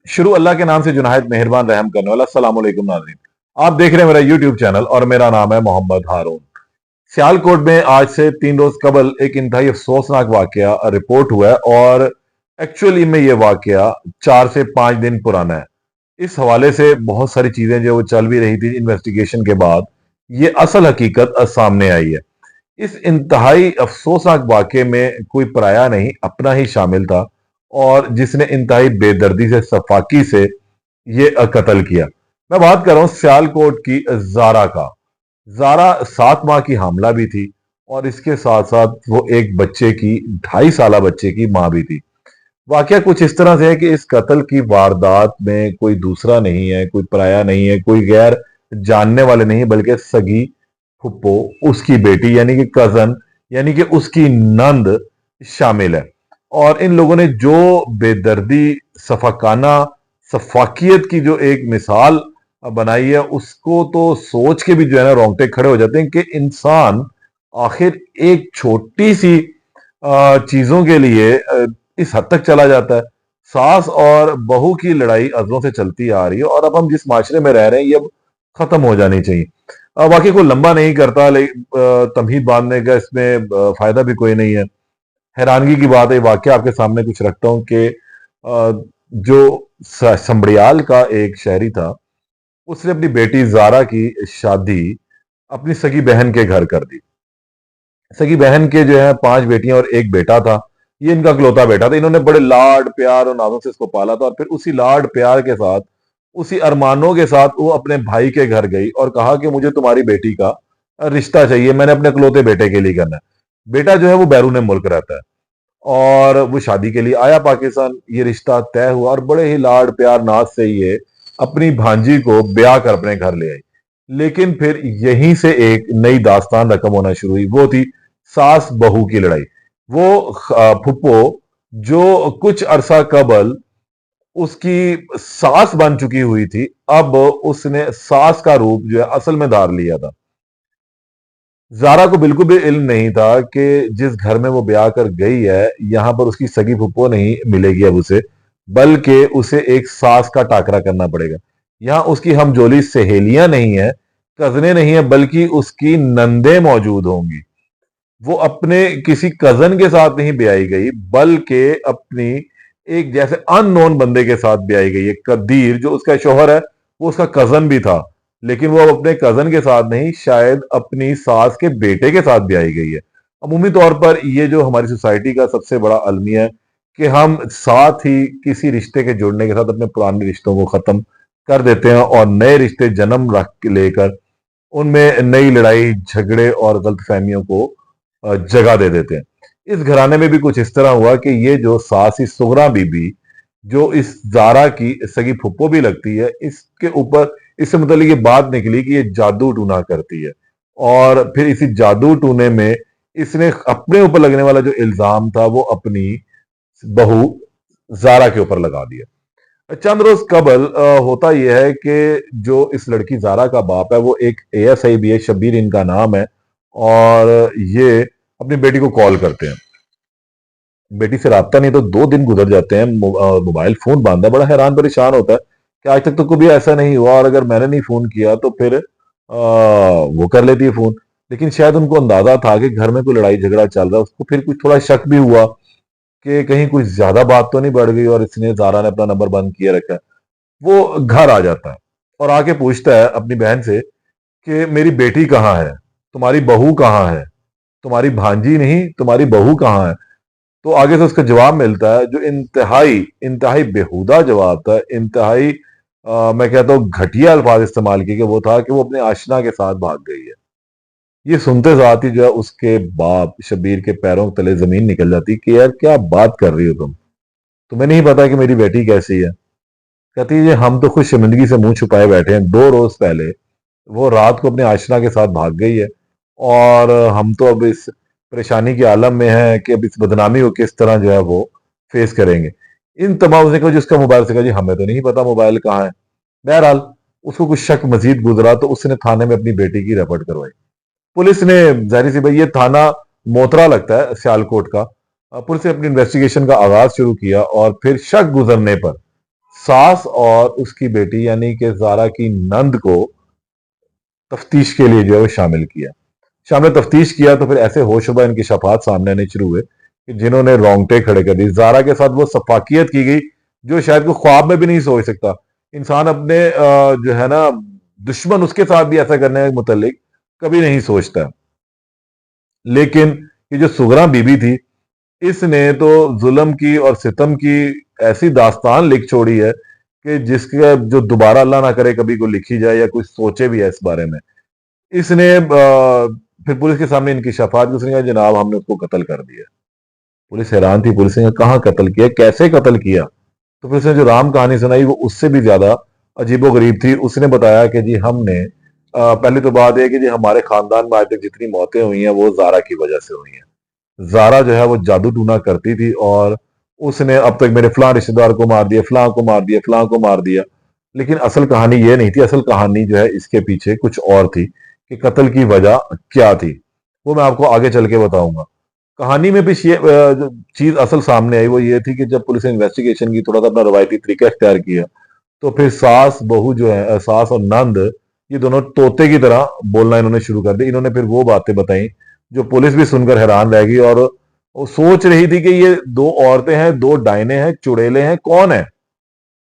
शुरू अल्लाह के नाम से जो निहायत मेहरबान रहम करने वाला। अस्सलाम वालेकुम नाज़रीन, आप देख रहे हैं मेरा यूट्यूब चैनल और मेरा नाम है मोहम्मद हारून। सियालकोट में आज से 3 रोज कबल एक इंतहाई अफसोसनाक वाकया रिपोर्ट हुआ है और एक्चुअली में ये वाकया 4 से 5 दिन पुराना है। इस हवाले से बहुत सारी चीजें जो वो चल भी रही थी इन्वेस्टिगेशन के बाद ये असल हकीकत सामने आई है। इस इंतहाई अफसोसनाक वाकये में कोई पराया नहीं, अपना ही शामिल था और जिसने इंतहाई बेदर्दी से, सफाकी से ये कत्ल किया। मैं बात कर रहा हूं सियालकोट की जारा का। जारा 7 माह की हामला भी थी और इसके साथ साथ वो एक बच्चे की, 2.5 साल बच्चे की मां भी थी। वाकया कुछ इस तरह से है कि इस कत्ल की वारदात में कोई दूसरा नहीं है, कोई पराया नहीं है, कोई गैर जानने वाले नहीं है, बल्कि सगी फुप्पो, उसकी बेटी यानी कि कजन, यानी कि उसकी नंद शामिल है। और इन लोगों ने जो बेदर्दी, सफाकाना, सफाकियत की जो एक मिसाल बनाई है, उसको तो सोच के भी जो है ना रोंगटे खड़े हो जाते हैं कि इंसान आखिर एक छोटी सी चीजों के लिए इस हद तक चला जाता है। सास और बहू की लड़ाई अजरों से चलती आ रही है और अब हम जिस माशरे में रह रहे हैं ये अब खत्म हो जानी चाहिए। वाकई को लंबा नहीं करता, लेकिन तमहीद बांधने का इसमें फायदा भी कोई नहीं है। हैरानगी की बात है, वाकया आपके सामने कुछ रखता हूं कि जो संबड़ियाल का एक शहरी था, उसने अपनी बेटी जारा की शादी अपनी सगी बहन के घर कर दी। सगी बहन के जो है 5 बेटियां और एक बेटा था। ये इनका इकलौता बेटा था। इन्होंने बड़े लाड प्यार और नाजों से इसको पाला था और फिर उसी लाड प्यार के साथ, उसी अरमानों के साथ वो अपने भाई के घर गई और कहा कि मुझे तुम्हारी बेटी का रिश्ता चाहिए, मैंने अपने इकलौते बेटे के लिए करना है। बेटा जो है वो बैरून मुल्क रहता है और वो शादी के लिए आया पाकिस्तान। ये रिश्ता तय हुआ और बड़े ही लाड प्यार नाज से ये अपनी भांजी को ब्याह कर अपने घर ले आई। लेकिन फिर यहीं से एक नई दास्तान रकम होना शुरू हुई। वो थी सास बहू की लड़ाई। वो फुप्पो जो कुछ अरसा कबल उसकी सास बन चुकी हुई थी, अब उसने सास का रूप जो है असल में धार लिया था। जारा को बिल्कुल भी इल्म नहीं था कि जिस घर में वो ब्याह कर गई है, यहां पर उसकी सगी फुप्पो नहीं मिलेगी अब उसे, बल्कि उसे एक सास का टाकरा करना पड़ेगा। यहां उसकी हमजोली सहेलियां नहीं है, कजने नहीं है, बल्कि उसकी नंदे मौजूद होंगी। वो अपने किसी कजन के साथ नहीं ब्याई गई, बल्कि अपनी एक जैसे अननोन बंदे के साथ ब्याई गई है। कदीर जो उसका शोहर है, वो उसका कजन भी था, लेकिन वो अब अपने कजन के साथ नहीं, शायद अपनी सास के बेटे के साथ ब्याई गई है। अमूमी तौर पर ये जो हमारी सोसाइटी का सबसे बड़ा अलमिया है कि हम साथ ही किसी रिश्ते के जुड़ने के साथ अपने पुराने रिश्तों को खत्म कर देते हैं और नए रिश्ते जन्म रख लेकर उनमें नई लड़ाई, झगड़े और गलतफहमियों को जगह दे देते हैं। इस घराने में भी कुछ इस तरह हुआ कि ये जो सासी सुगरा बीबी, जो इस जारा की सगी फुप्पो भी लगती है, इसके ऊपर इससे मतलब ये बात निकली कि ये जादू टूना करती है और फिर इसी जादू टूने में इसने अपने ऊपर लगने वाला जो इल्जाम था वो अपनी बहू जारा के ऊपर लगा दिया। चंद रोज कबल होता यह है कि जो इस लड़की जारा का बाप है वो एक एएसआई भी है, शब्बीर इनका नाम है, और ये अपनी बेटी को कॉल करते हैं। बेटी से राब्ता नहीं तो 2 दिन गुजर जाते हैं, मोबाइल फोन बंद है। बड़ा हैरान परेशान होता है कि आज तक तो कभी ऐसा नहीं हुआ और अगर मैंने नहीं फोन किया तो फिर वो कर लेती है फोन। लेकिन शायद उनको अंदाजा था कि घर में कोई लड़ाई झगड़ा चल रहा है। उसको फिर कुछ थोड़ा शक भी हुआ कि कहीं कुछ ज्यादा बात तो नहीं बढ़ गई और इसने, जारा ने अपना नंबर बंद किए रखा है। वो घर आ जाता है और आके पूछता है अपनी बहन से कि मेरी बेटी कहाँ है, तुम्हारी बहू कहाँ है, तुम्हारी भांजी नहीं तुम्हारी बहू कहाँ है। तो आगे से उसका जवाब मिलता है जो इंतहाई इंतहाई बेहुदा जवाब था, इंतहाई मैं कहता हूँ घटिया अल्फाज इस्तेमाल किए। वो था कि वो अपने आशना के साथ भाग गई है। ये सुनते साथ ही जो है उसके बाप शबीर के पैरों के तले जमीन निकल जाती कि यार क्या बात कर रही हो तुम, तुम्हें नहीं पता कि मेरी बेटी कैसी है। कहती है हम तो खुद शर्मिंदगी से मुंह छुपाए बैठे हैं, 2 रोज पहले वो रात को अपने आशना के साथ भाग गई है और हम तो अब इस परेशानी के आलम में हैं कि अब इस बदनामी को किस तरह जो है वो फेस करेंगे। इन तमाम, उसने कहा जी उसका मोबाइल, से कहा जी हमें तो नहीं पता मोबाइल कहाँ है। बहरहाल उसको कुछ शक मजीद गुजरा तो उसने थाने में अपनी बेटी की रिपोर्ट करवाई। पुलिस ने, जाहिर सी भाई ये थाना मोतरा लगता है सियालकोट का, पुलिस ने अपनी इन्वेस्टिगेशन का आगाज शुरू किया और फिर शक गुजरने पर सास और उसकी बेटी यानी कि जारा की नंद को तफ्तीश के लिए जो है वो शामिल किया। शाम ने तफ्तीश किया तो फिर ऐसे होशरुबा इंकिशाफात सामने आने शुरू हुए कि जिन्होंने रोंगटे खड़े कर दिए। जारा के साथ वो सफाकियत की गई जो शायद वो ख्वाब में भी नहीं सोच सकता। इंसान अपने जो है ना दुश्मन उसके साथ भी ऐसा करने के मुतल्लिक कभी नहीं सोचता। लेकिन ये जो सुगरा बीबी थी, इसने तो जुल्म की और सितम की ऐसी दास्तान लिख छोड़ी है कि जिसके जो दोबारा अल्लाह ना करे कभी को लिखी जाए या कोई सोचे भी है इस बारे में। इसने फिर पुलिस के सामने इंकिशाफात की, उसने कहा जनाब हमने उसको कत्ल कर दिया। पुलिस हैरान थी, पुलिस ने कहा कहाँ कत्ल किया, कैसे कत्ल किया? तो पुलिस ने जो राम कहानी सुनाई वो उससे भी ज्यादा अजीबो गरीब थी। उसने बताया कि जी हमने पहली तो बात है कि जी हमारे खानदान में आज तक जितनी मौतें हुई हैं वो जारा की वजह से हुई हैं। जारा जो है वो जादू टूना करती थी और उसने अब तक मेरे फलां रिश्तेदार को मार दिया, फलां को मार दिया, फलां को मार दिया। लेकिन असल कहानी ये नहीं थी, असल कहानी जो है इसके पीछे कुछ और थी कि कत्ल की वजह क्या थी। वो मैं आपको आगे चल के बताऊंगा। कहानी में भी जो चीज असल सामने आई वो ये थी कि जब पुलिस ने इन्वेस्टिगेशन की, थोड़ा सा अपना रवायती तरीका इख्तियार किया, तो फिर सास बहू जो है, सास और नंद, ये दोनों तोते की तरह बोलना इन्होंने शुरू कर दी। इन्होंने फिर वो बातें बताई जो पुलिस भी सुनकर हैरान रह गई और वो सोच रही थी कि ये दो औरतें हैं, दो डायने हैं, चुड़ैले हैं, कौन है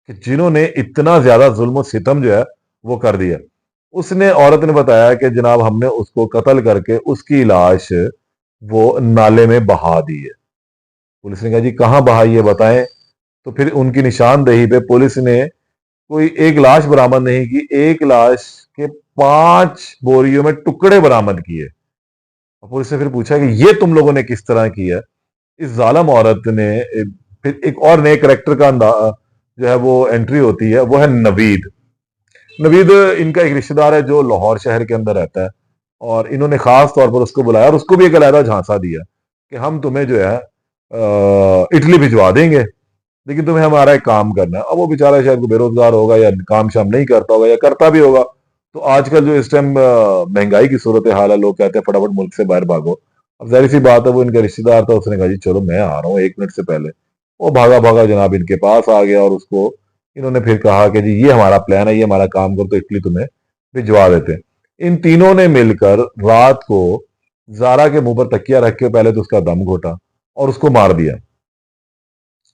कि जिन्होंने इतना ज्यादा जुल्म और सितम जो है वो कर दिया। उसने औरत ने बताया कि जनाब हमने उसको कत्ल करके उसकी लाश वो नाले में बहा दी है। पुलिस ने कहा जी कहाँ बहाई है बताएं। तो फिर उनकी निशानदेही पे पुलिस ने कोई एक लाश बरामद नहीं की, एक लाश के 5 बोरियों में टुकड़े बरामद किए। और पुलिस ने फिर पूछा कि ये तुम लोगों ने किस तरह किया? इस जालम औरत ने फिर एक और नए करेक्टर का जो है वो एंट्री होती है, वो है नवीद। नवीद इनका एक रिश्तेदार है जो लाहौर शहर के अंदर रहता है और इन्होंने खास तौर पर उसको बुलाया और उसको भी एक अलहदा झांसा दिया कि हम तुम्हें जो है इटली भिजवा देंगे, लेकिन तुम्हें हमारा एक काम करना है। अब वो बेचारा शायद को बेरोजगार होगा या काम शाम नहीं करता होगा या करता भी होगा। तो आजकल जो इस टाइम महंगाई की सूरत हाल है, लोग कहते हैं फटाफट मुल्क से बाहर भागो। अब जाहिर सी बात है वो इनका रिश्तेदार था, उसने कहा जी चलो मैं आ रहा हूँ 1 मिनट से पहले। वो भागा भागा जनाब इनके पास आ गया और उसको इन्होंने फिर कहा कि जी ये हमारा प्लान है, ये हमारा काम कर, तो इटली तुम्हें भिजवा देते हैं। इन तीनों ने मिलकर रात को जारा के मुंह पर तकिया रख के पहले तो उसका दम घोटा और उसको मार दिया।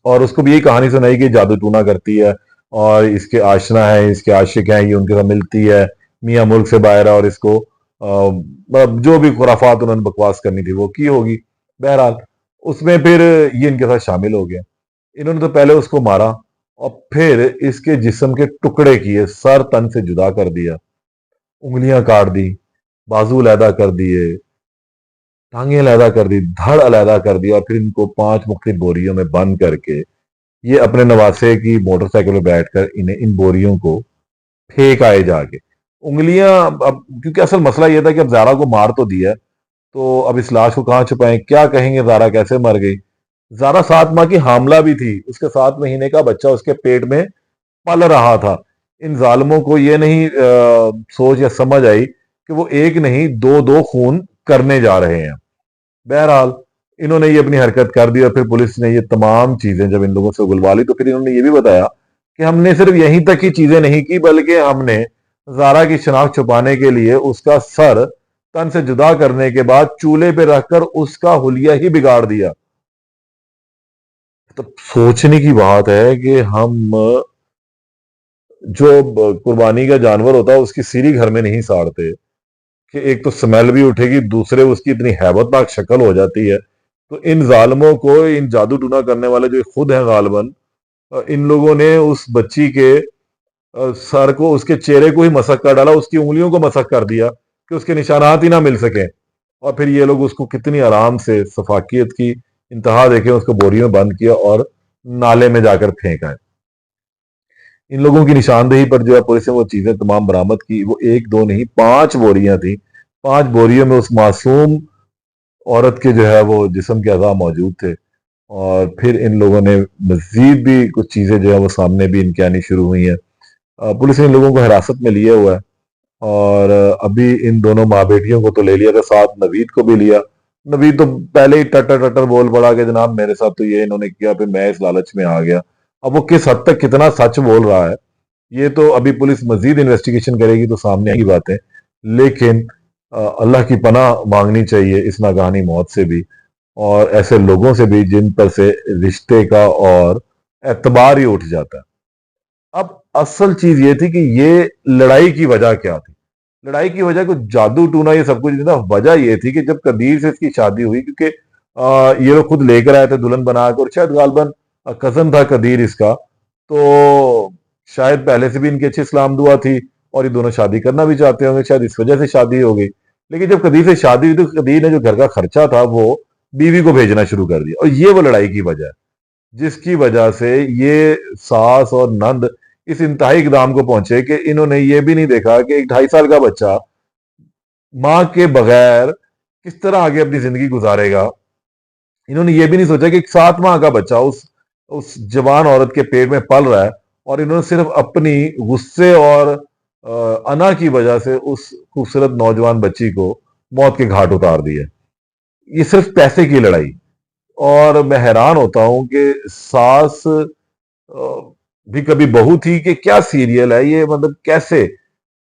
और उसको भी यही कहानी सुनाई कि जादू टूना करती है और इसके आशना है, इसके आशिक हैं, ये उनके साथ मिलती है, मियाँ मुल्क से बाहर है और इसको मतलब जो भी खुराफात उन्होंने बकवास करनी थी वो की होगी। बहरहाल उसमें फिर ये इनके साथ शामिल हो गया। इन्होंने तो पहले उसको मारा और फिर इसके जिस्म के टुकड़े किए, सर तन से जुदा कर दिया, उंगलियां काट दी, बाजू अलहदा कर दिए, टांगे अलहदा कर दी, धड़ अलहदा कर दिया और फिर इनको 5 मुख्तलिफ बोरियों में बंद करके ये अपने नवासे की मोटरसाइकिल में बैठकर इन्हें इन बोरियों को फेंक आए जाके। उंगलियां अब क्योंकि असल मसला यह था कि अब जारा को मार तो दिया, तो अब इस लाश को कहाँ छुपाएं, क्या कहेंगे जारा कैसे मर गई? जारा 7 माह की हामला भी थी, उसके 7 महीने का बच्चा उसके पेट में पल रहा था। इन जालिमों को ये नहीं सोच या समझ आई कि वो एक नहीं दो दो खून करने जा रहे हैं। बहरहाल इन्होंने ये अपनी हरकत कर दी और फिर पुलिस ने ये तमाम चीजें जब इन लोगों से उगलवा ली तो फिर इन्होंने ये भी बताया कि हमने सिर्फ यहीं तक की चीजें नहीं की बल्कि हमने जारा की शनाख्त छुपाने के लिए उसका सर तन से जुदा करने के बाद चूल्हे पे रखकर उसका हुलिया ही बिगाड़ दिया। तो सोचने की बात है कि हम जो कुर्बानी का जानवर होता है उसकी सीरी घर में नहीं साड़ते कि एक तो स्मेल भी उठेगी, दूसरे उसकी इतनी हैबतनाक शक्ल हो जाती है। तो इन जालिमों को, इन जादू टूना करने वाले जो खुद हैं गालिबन, इन लोगों ने उस बच्ची के सर को, उसके चेहरे को ही मसक कर डाला, उसकी उंगलियों को मसक कर दिया कि उसके निशानात ही ना मिल सके। और फिर ये लोग उसको कितनी आराम से सफाकियत की इंतहा देके उसको बोरी में बंद किया और नाले में जाकर फेंका है। इन लोगों की निशानदेही पर जो है पुलिस ने वो चीजें तमाम बरामद की। वो एक दो नहीं 5 बोरियां थी। 5 बोरियों में उस मासूम औरत के जो है वो जिस्म के अज़ा मौजूद थे। और फिर इन लोगों ने मजीद भी कुछ चीजें जो है वो सामने भी इनके आनी शुरू हुई हैं। पुलिस ने इन लोगों को हिरासत में लिया हुआ है और अभी इन दोनों माँ बेटियों को तो ले लिया था, साथ नवीद को भी लिया। नवीद तो पहले ही टटर टटर बोल पड़ा कि जनाब मेरे साथ तो ये इन्होंने किया, फिर मैं इस लालच में आ गया। अब वो किस हद तक कितना सच बोल रहा है ये तो अभी पुलिस मजीद इन्वेस्टिगेशन करेगी तो सामने आएगी बातें। लेकिन अल्लाह की पनाह मांगनी चाहिए इस नागहानी मौत से भी, और ऐसे लोगों से भी जिन पर से रिश्ते का और एतबार ही उठ जाता है। अब असल चीज ये थी कि ये लड़ाई की वजह क्या थी। लड़ाई की वजह कुछ जादू टूना ये सब कुछ नहीं था। वजह ये थी कि जब कदीर से इसकी शादी हुई, क्योंकि ये लोग खुद लेकर आए थे दुल्हन बनाकर, और शायद गालबन कजन था कदीर इसका, तो शायद पहले से भी इनकी अच्छी इस्लाम दुआ थी और ये दोनों शादी करना भी चाहते होंगे, शायद इस वजह से शादी हो गई। लेकिन जब कदीर से शादी हुई तो कदीर ने जो घर का खर्चा था वो बीवी को भेजना शुरू कर दिया, और ये वो लड़ाई की वजह है जिसकी वजह से ये सास और नंद इस इंतहाई इकदाम को पहुंचे कि इन्होंने ये भी नहीं देखा कि एक 2.5 साल का बच्चा मां के बगैर किस तरह आगे अपनी जिंदगी गुजारेगा। इन्होंने ये भी नहीं सोचा कि एक 7 माह का बच्चा उस जवान औरत के पेट में पल रहा है, और इन्होंने सिर्फ अपनी गुस्से और अना की वजह से उस खूबसूरत नौजवान बच्ची को मौत के घाट उतार दिया। ये सिर्फ पैसे की लड़ाई। और मैं हैरान होता हूं कि सास भी कभी बहू थी कि क्या सीरियल है ये, मतलब कैसे,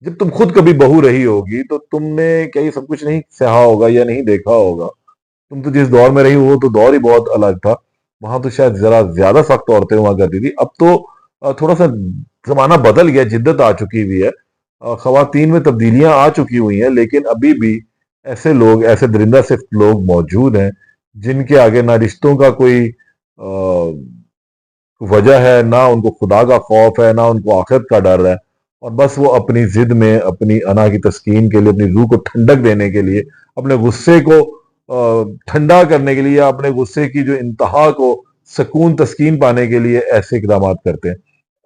जब तुम खुद कभी बहू रही होगी तो तुमने क्या ये सब कुछ नहीं सहा होगा या नहीं देखा होगा। तुम तो जिस दौर में रही वो तो दौर ही बहुत अलग था। वहां तो शायद जरा ज्यादा सख्त औरतें हुआ करती थी। अब तो थोड़ा सा जमाना बदल गया, जिद्दत आ चुकी हुई है, खवातीन में तब्दीलियां आ चुकी हुई हैं, लेकिन अभी भी ऐसे लोग, ऐसे दरिंदा सिर्फ लोग मौजूद हैं जिनके आगे ना रिश्तों का कोई वजह है, ना उनको खुदा का खौफ है, ना उनको आखिरत का डर है, और बस वो अपनी जिद में, अपनी अना की तस्कीन के लिए, अपनी रूह को ठंडक देने के लिए, अपने गुस्से को ठंडा करने के लिए, या अपने गुस्से की जो इंतहा को सुकून तस्कीन पाने के लिए ऐसे इकदाम करते हैं।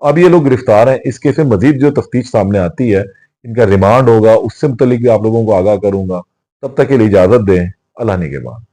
अब ये लोग गिरफ्तार हैं। इस केस में मजीद जो तफ्तीश सामने आती है, इनका रिमांड होगा, उससे मुतल्लिक भी आप लोगों को आगाह करूंगा। तब तक के लिए इजाजत दें। अल्लाह ने के बाद।